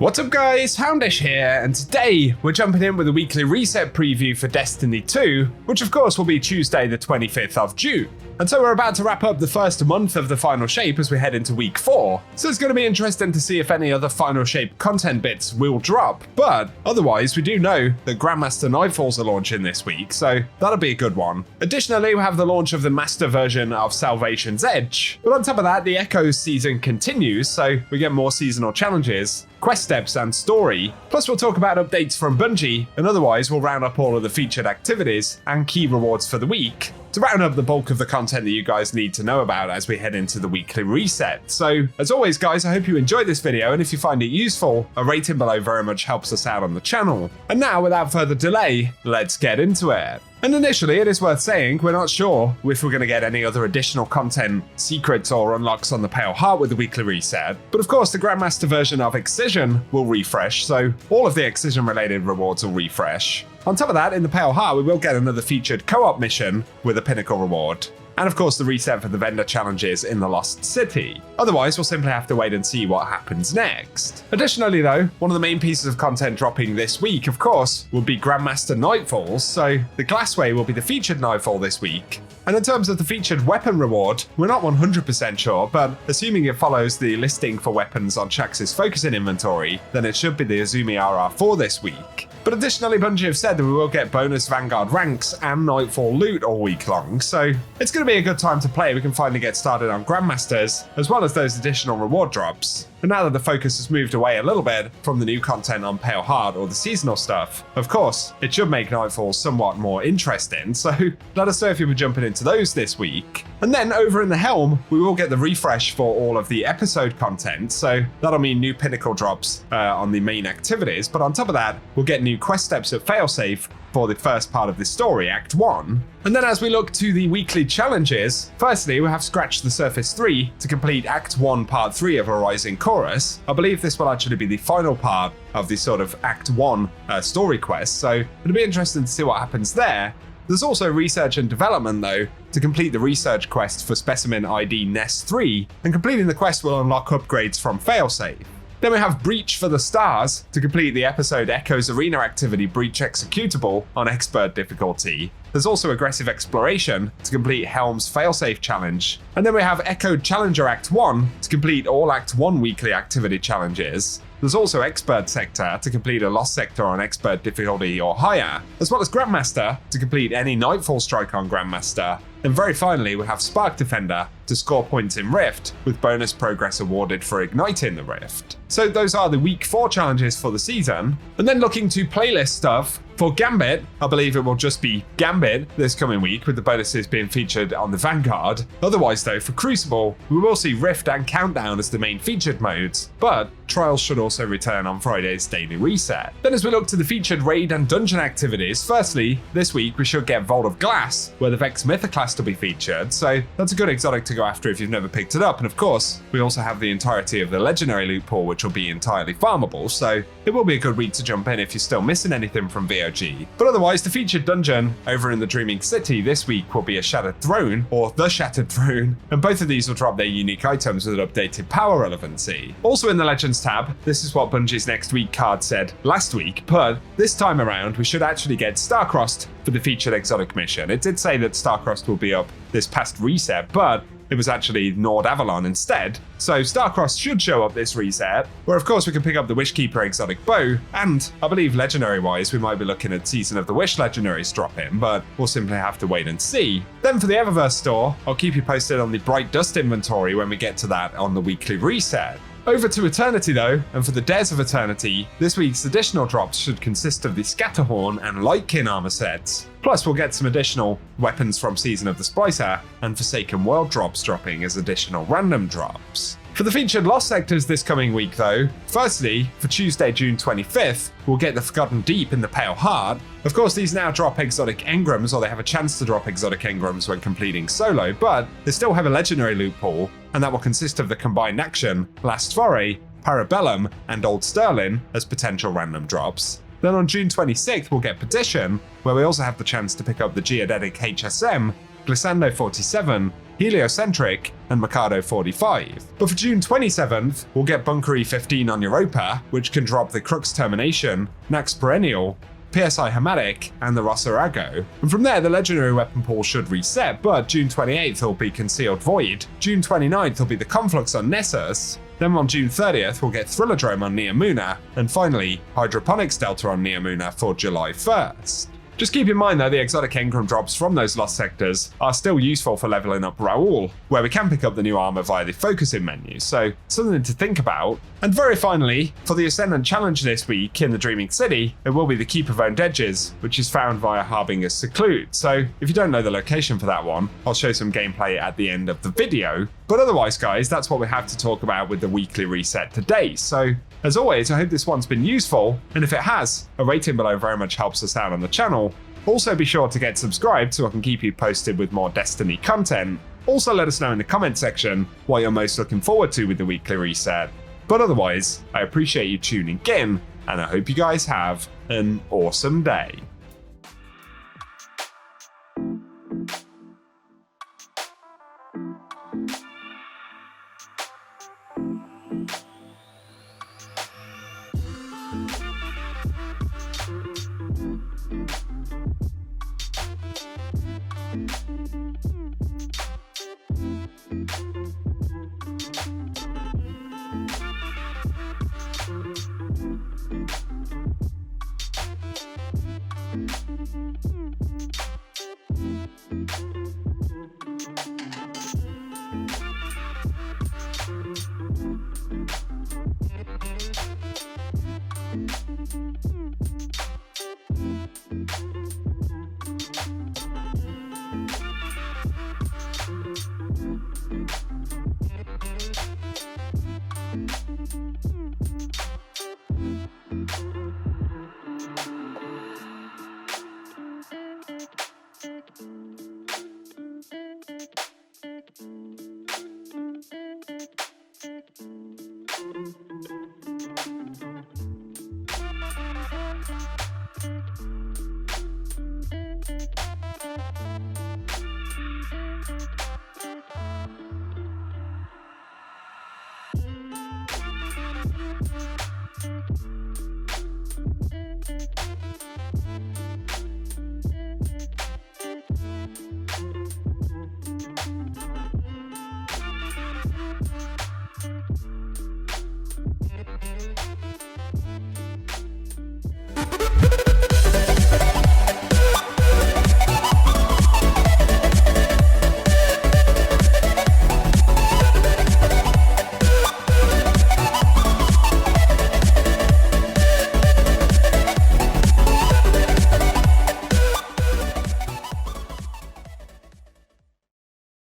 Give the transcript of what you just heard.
What's up guys, Houndish here, and today we're jumping in with a weekly reset preview for Destiny 2, which of course will be Tuesday the 25th of June. And so we're about to wrap up the first month of the Final Shape as we head into week 4, so it's going to be interesting to see if any other Final Shape content bits will drop, but otherwise we do know that Grandmaster Nightfalls are launching this week, so that'll be a good one. Additionally, we have the launch of the Master version of Salvation's Edge, but on top of that the Echoes season continues, so we get more seasonal challenges, quest steps and story, plus we'll talk about updates from Bungie, and otherwise we'll round up all of the featured activities and key rewards for the week to round up the bulk of the content that you guys need to know about as we head into the weekly reset. So as always guys, I hope you enjoyed this video, and if you find it useful, a rating below very much helps us out on the channel. And now without further delay, let's get into it. And initially, it is worth saying, we're not sure if we're going to get any other additional content, secrets or unlocks on the Pale Heart with the weekly reset, but of course the Grandmaster version of Excision will refresh, so all of the Excision related rewards will refresh. On top of that, in the Pale Heart we will get another featured co-op mission with a pinnacle reward. And of course the reset for the vendor challenges in the Lost City. Otherwise, we'll simply have to wait and see what happens next. Additionally though, one of the main pieces of content dropping this week, of course, will be Grandmaster Nightfalls, so the Glassway will be the featured Nightfall this week. And in terms of the featured weapon reward, we're not 100% sure, but assuming it follows the listing for weapons on Shaxx's focusing inventory, then it should be the Azumi RR4 this week. But additionally, Bungie have said that we will get bonus Vanguard ranks and Nightfall loot all week long, so it's going to be a good time to play. We can finally get started on Grandmasters, as well as those additional reward drops. And now that the focus has moved away a little bit from the new content on Pale Heart or the seasonal stuff, of course, it should make Nightfall somewhat more interesting, so let us know if you'll be jumping into those this week. And then over in the Helm, we will get the refresh for all of the episode content, so that'll mean new pinnacle drops on the main activities, but on top of that, we'll get new quest steps at Failsafe for the first part of the story, Act 1. And then as we look to the weekly challenges, firstly we have Scratch the Surface 3 to complete Act 1 Part 3 of A Rising Chorus. I believe this will actually be the final part of the sort of Act 1 story quest, so it'll be interesting to see what happens there. There's also Research and Development though, to complete the research quest for Specimen ID Nest 3, and completing the quest will unlock upgrades from Failsafe. Then we have Breach for the Stars to complete the episode Echoes Arena activity Breach Executable on Expert difficulty. There's also Aggressive Exploration to complete Helm's Failsafe challenge. And then we have Echoed Challenger Act 1 to complete all Act 1 weekly activity challenges. There's also Expert Sector to complete a Lost Sector on Expert difficulty or higher, as well as Grandmaster to complete any Nightfall strike on Grandmaster. And very finally, we have Spark Defender to score points in Rift, with bonus progress awarded for igniting the Rift. So those are the week 4 challenges for the season. And then looking to playlist stuff, for Gambit, I believe it will just be Gambit this coming week, with the bonuses being featured on the Vanguard. Otherwise though, for Crucible, we will see Rift and Countdown as the main featured modes, but Trials should also return on Friday's daily reset. Then as we look to the featured raid and dungeon activities, firstly, this week we should get Vault of Glass, where the Vex Mythoclast will be featured, so that's a good exotic to go after if you've never picked it up. And of course, we also have the entirety of the Legendary loot pool, which will be entirely farmable, so it will be a good week to jump in if you're still missing anything from VOG. But otherwise, the featured dungeon over in the Dreaming City this week will be a Shattered Throne, or the Shattered Throne, and both of these will drop their unique items with an updated power relevancy. Also in the Legends tab, this is what Bungie's next week card said last week, but this time around we should actually get Starcrossed for the featured exotic mission. It did say that Starcrossed will be up this past reset, but it was actually Nord Avalon instead. So Starcrossed should show up this reset, where of course we can pick up the Wishkeeper exotic bow, and I believe legendary wise we might be looking at Season of the Wish legendaries dropping, but we'll simply have to wait and see. Then for the Eververse store, I'll keep you posted on the Bright Dust inventory when we get to that on the weekly reset. Over to Eternity though, and for the Dares of Eternity, this week's additional drops should consist of the Scatterhorn and Lightkin armor sets. Plus we'll get some additional weapons from Season of the Splicer and Forsaken World drops dropping as additional random drops. For the featured Lost Sectors this coming week though, firstly, for Tuesday, June 25th, we'll get the Forgotten Deep in the Pale Heart. Of course, these now drop exotic engrams, or they have a chance to drop exotic engrams when completing solo, but they still have a legendary loot pool, and that will consist of the combined action, Last Foray, Parabellum, and Old Sterling as potential random drops. Then on June 26th, we'll get Petition, where we also have the chance to pick up the Geodetic HSM, Glissando 47, Heliocentric, and Mikado 45. But for June 27th, we'll get Bunkery 15 on Europa, which can drop the Crux Termination, Nax Perennial, PSI Hamatic, and the Rossarago. And from there, the legendary weapon pool should reset, but June 28th will be Concealed Void, June 29th will be the Conflux on Nessus, then on June 30th we'll get Thrillodrome on Neomuna, and finally Hydroponics Delta on Neomuna for July 1st. Just keep in mind though, the exotic engram drops from those lost sectors are still useful for leveling up Raoul, where we can pick up the new armor via the focusing menu, so something to think about. And very finally, for the Ascendant Challenge this week in the Dreaming City, it will be the Keep of Owned Edges, which is found via Harbinger's Seclude. So if you don't know the location for that one, I'll show some gameplay at the end of the video. But otherwise guys, that's what we have to talk about with the weekly reset today. So as always, I hope this one's been useful, and if it has, a rating below very much helps us out on the channel. Also be sure to get subscribed so I can keep you posted with more Destiny content. Also let us know in the comment section what you're most looking forward to with the weekly reset. But otherwise, I appreciate you tuning in, and I hope you guys have an awesome day.